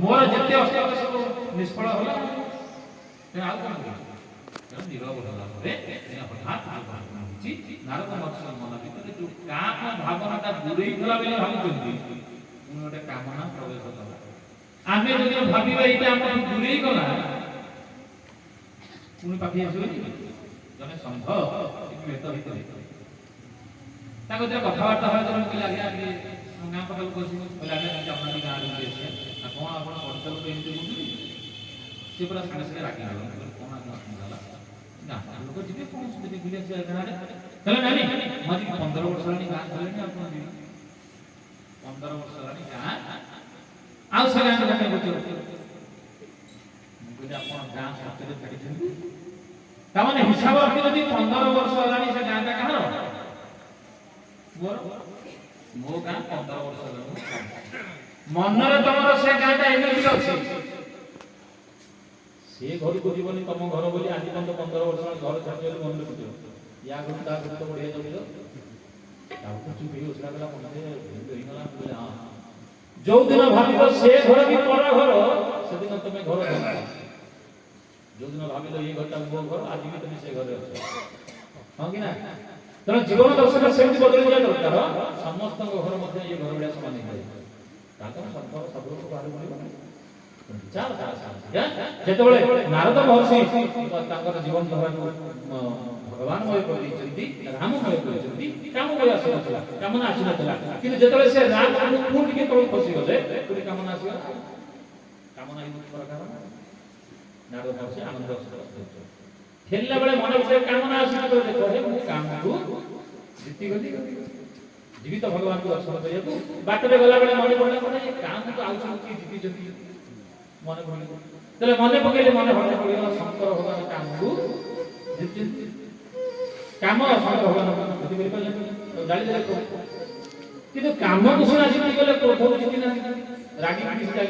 मोर जिते अष्टादश सब निष्फल होला आ कोन नीरव होला रे हठात नारद महर्षि मन भितर जो काम भावनाटा दूरेई गला बेले भाबुचंती गोटे कामना प्रवेश कला आमे जदि भाबिबा एटा हम दूरेई गला पुणी पाखी आसबे जने संघ भेट भितर ताको जे कथावार्ता হয় जने कि आगे आगे गाँ पटल बसी बोले आगे अपना गाँव रे छे आ कोन आपण पटल पे एमती बुझी से पूरा सागे सागे राखी गला कोन आगला गाँ लोक जिबे कोन सुबे गिले से गाँ रे चले नानी मजी 15 वर्ष लानी गाँ चले नि आपण 15 वर्ष लानी गाँ आ से गाँ रे बुझो मुझे आपण गाँ सत्य छाड़ी छथि ता माने हिसाब रखि जदि 15 वर्ष लानी से गाँ ता कहार मोर मो गाँ 15 वर्ष मनरे तमर से गाँटा एमती अच्छे से घर को जीवन तुम घर बोली आज तुम 15 वर्ष घर छाड़ी मन रखुच या घर ता घर तो बढ़िया जाऊ चुप ही उसला गला मन हाँ जो दिन भाव से घर भी पर घर से दिन तुम घर जो दिन भाविल ये घरटा मो घर आज भी तुम से घर अच्छे हाँ कि ना तेना जीवन दर्शन से बदल जाए दरकार समस्त घर मध्य ये घर भाया समान जेतबेले नारद महर्षि जीवन भगवान मय कर राममय कर काममय आसला कामना आसी नथला किंतु जेतबेले से राम अनुकूल के तळ फसी गले पुरी कामना आसी कामना ही प्रकार नारद महर्षि आनंद खेलला बेले मन से कामना आसी तो देखो हे मु काम को जीति गली जीवित भगवान को दर्शन करिया बाटरे गला बेले मन पड़ला कोन ये काम तो आउ सब की जीति जति मन पड़ला तले मन पकेले मन पड़ला शंकर भगवान काम को जीति काम शंकर भगवान जीति करि पले गाली दे को किंतु काम को सुना जीति गले क्रोध जीति ना रागी की जाय